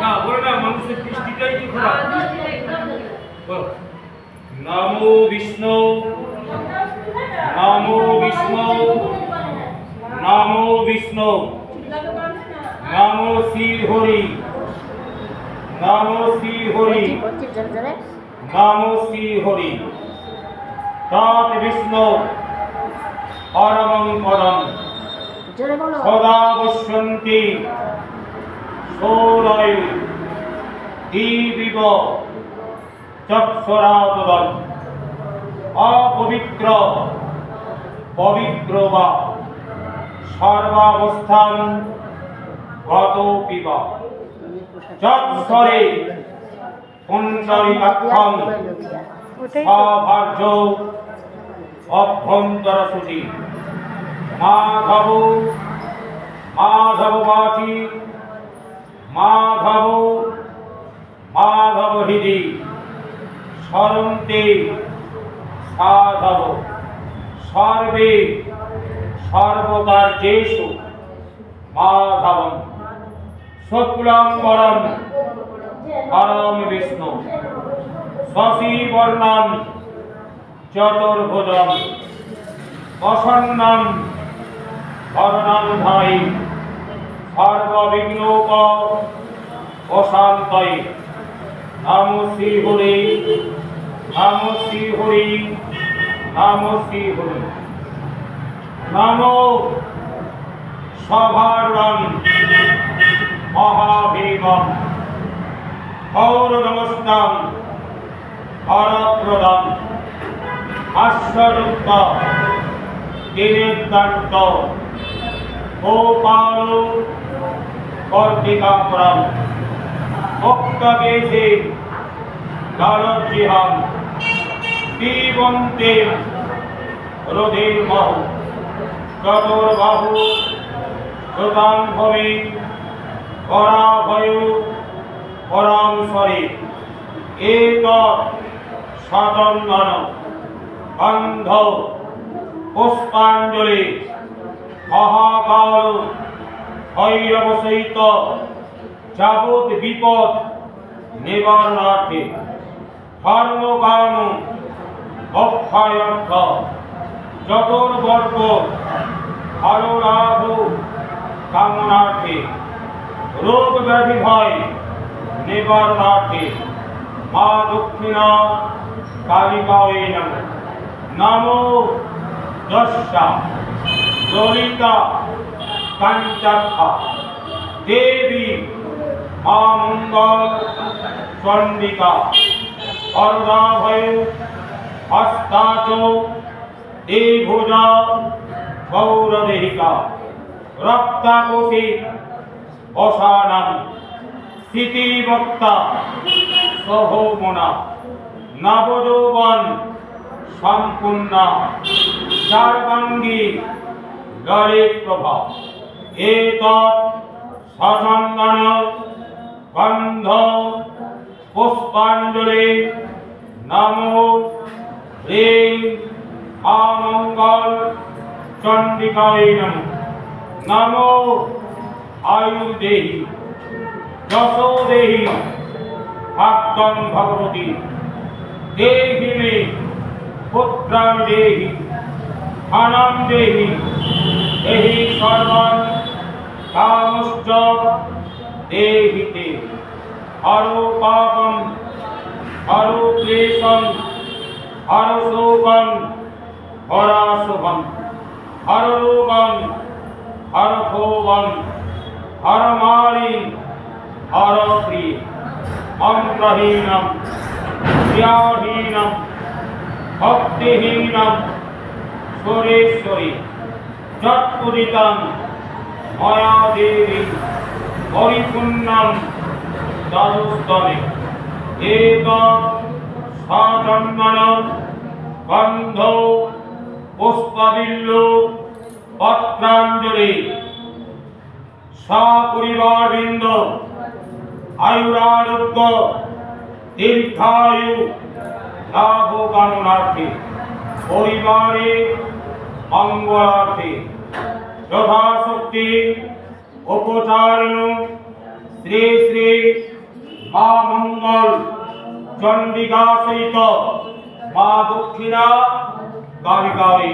না বলে না মানুষের দৃষ্টিটাই কি খারাপ। নমো বিষ্ণু নমো বিষ্ণু নমো বিষ্ণু নমো শ্রী হরি নমো শ্রী হরি নমো শ্রী হরি তৎ বিষ্ণু পরমং পদম সদা পশ্যন্তি সৌরয় দীবিব চক্ষুরাতদম অপবিত্র পবিত্র বা সর্বাবস্থান গত পিবা যৎসরে পুণ্ডরীকাক্ষং সভার্য অভ্যন্তর শুচি মাধব মাধববাচী মাধব মাধব হৃদি স্মরন্তে সাধব সর্বে সর্বকার্যেষু মাধবম শুক্লাম্বরম পরম বিষ্ণু শশীবর্ণম চতুর্ভুজম প্রসন্নম বরণং ধায়ি সর্ববিঘ্নোপ প্রশান্তয়ে নমো শ্রী হরি নমো শ্রী হরি নমো শ্রী হরি নমো সভারূঢ়ং মহাভীমং গৌরনমস্তাং হরপ্রদং হাস্যযুক্ত দিনেদান্ত গোপাল কর্তিকাপুরম মুক্তকেশে লালজিহং জীবন্তে রোধির্মহ চতুর্বাহু সুতাম্ভবে পরাভয় পরাংসরে এতৎ সচন্দন গন্ধ পুষ্পাঞ্জলি মহাকাল ভৈরব সহিত যাবৎ বিপদ নিবারণার্থে ধর্ম কাম অক্ষয়ার্থ চতুর্বর্গ ভালো লাভ কামনার্থে রোগ ব্যাধি ভয় নিবারণার্থে মা দক্ষিণা কালিকায় নমঃ নমো দশা ললিতা কাঞ্চাক্ষা দেবী মা মঙ্গল চণ্ডিকা বরদাভয় হস্তাচ দেভুজা গৌরদেহিকা রক্তাকোষে অসানাম স্থিতিবক্তা সহমনা নবযৌবন সম্পূর্ণা চার্বাঙ্গী ললিত প্রভা এতৎ সচন্দন গন্ধ পুষ্পাঞ্জলি নমো হ্রিং মঙ্গল চণ্ডিকায় নমঃ নমো আয়ুর্দেহি যশো দেহি ভাগ্যং ভগবতী দেহি মে পুত্রাং দেহি ধনং দেহি দেহি সর্বং কামশ্চ দেহি তে হরো পাপং হরো ক্লেশং হরো শোকং হরাশুভং হর রোগং হর ক্ষোভং হর মালিং হর প্রিয় মন্ত্রহীনম ক্রিয়াহীনম ভক্তিহীনম সুরেশ্বরী যৎপুরিতং ময়া দেবী পরিপূর্ণম তদুস্তমে এতৎ সচন্দন গন্ধ পুষ্পবিল্ল পত্রাঞ্জলি সপরিবারবৃন্দ আয়ুরারোগ্য দীর্ঘায়ু লাভ কামনার্থে পরিবারে মঙ্গলার্থে যথাশক্তি উপচারণ শ্রী শ্রী মা মঙ্গল চণ্ডিকা সহিত মা দক্ষিণা কালিকারী।